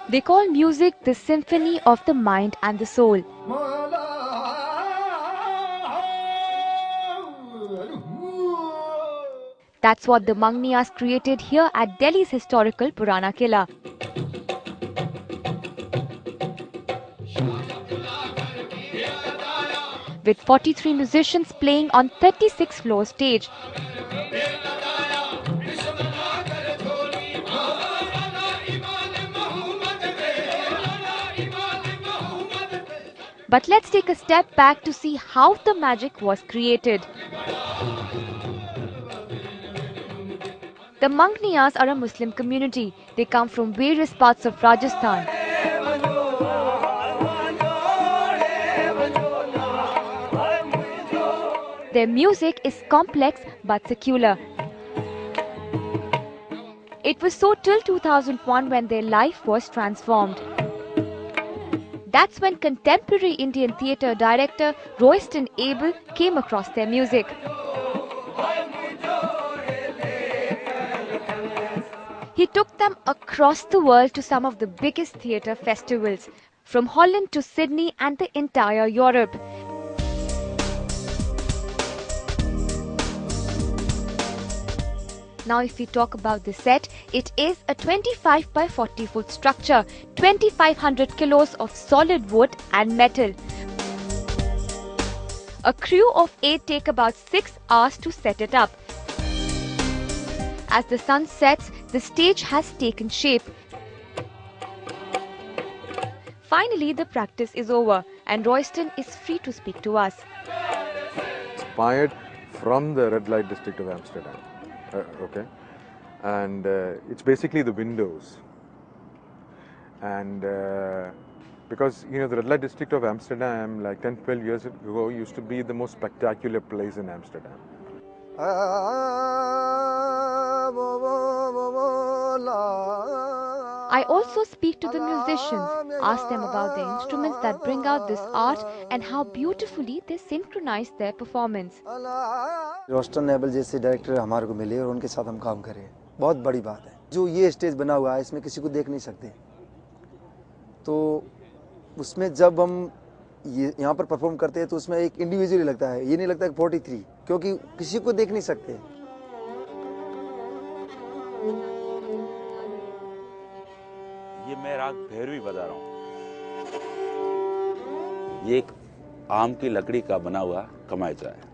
They call music the symphony of the mind and the soul. That's what the manganiyars created here at Delhi's historical Purana Killa. With 43 musicians playing on 36-floor stage. But let's take a step back to see how the magic was created. The manganiyars are a Muslim community. They come from various parts of Rajasthan. Their music is complex but secular. It was so till 2001 when their life was transformed. That's when contemporary Indian theatre director Royston Abel came across their music. He took them across the world to some of the biggest theatre festivals, from Holland to Sydney and the entire Europe. Now if we talk about the set, it is a 25 by 40 foot structure, 2500 kilos of solid wood and metal. A crew of 8 take about 6 hours to set it up. As the sun sets, the stage has taken shape. Finally, the practice is over and Royston is free to speak to us. Inspired from the red light district of Amsterdam. Okay, and it's basically the windows, and because the red light district of Amsterdam, like 10-12 years ago, used to be the most spectacular place in Amsterdam. I also speak to the musicians, ask them about the instruments that bring out this art and how beautifully they synchronize their performance. Roston able जैसे director हमारे को मिले और उनके साथ हम काम करें, बहुत बड़ी बात है। जो ये स्टेज बना हुआ है इसमें किसी को देख नहीं सकते, तो उसमें जब हम यहाँ पर परफॉर्म करते हैं तो उसमें एक इंडिविजुअली लगता है, ये नहीं लगता कि 43, क्योंकि किसी को देख नहीं सकते। ये मैं राग भैरवी बजा रहा हूँ। ये एक आम की लकड़ी का बना हुआ कमायचा है।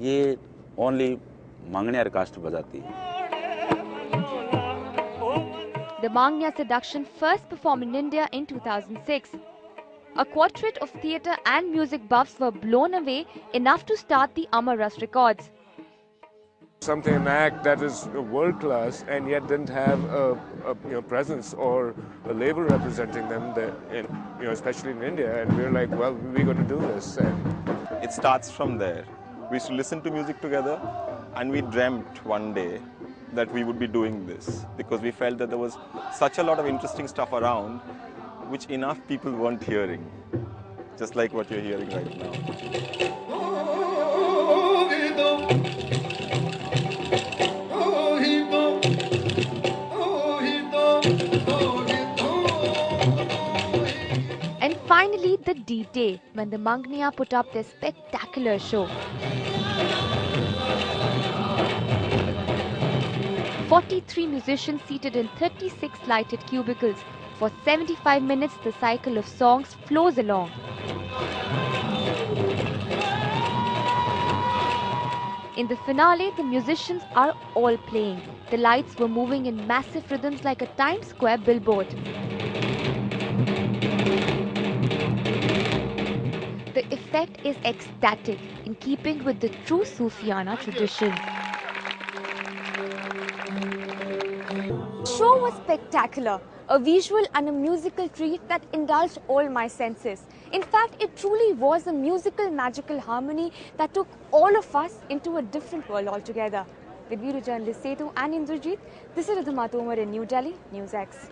ये ओनली manganiyar कास्ट बजाती है। The Manganiyar Seduction first performed in India in 2006. A quartet of theatre and music buffs were blown away enough to start the Amar Ras records. Something, an act that is world class and yet didn't have a presence or a label representing them, especially in India. And we were like, well, we're going to do this. And it starts from there. We used to listen to music together, and we dreamt one day that we would be doing this because we felt that there was such a lot of interesting stuff around which enough people weren't hearing, just like what you're hearing right now. And finally, the D-Day, when the Manganiyar put up their spectacular show. 43 musicians seated in 36 lighted cubicles. For 75 minutes, the cycle of songs flows along. In the finale, the musicians are all playing. The lights were moving in massive rhythms like a Times Square billboard. The effect is ecstatic, in keeping with the true Sufiana tradition. The show was spectacular, a visual and a musical treat that indulged all my senses. In fact, it truly was a musical magical harmony that took all of us into a different world altogether. With video journalist Sedu and Indrajit, this is Ridhima Tomar in New Delhi, News X.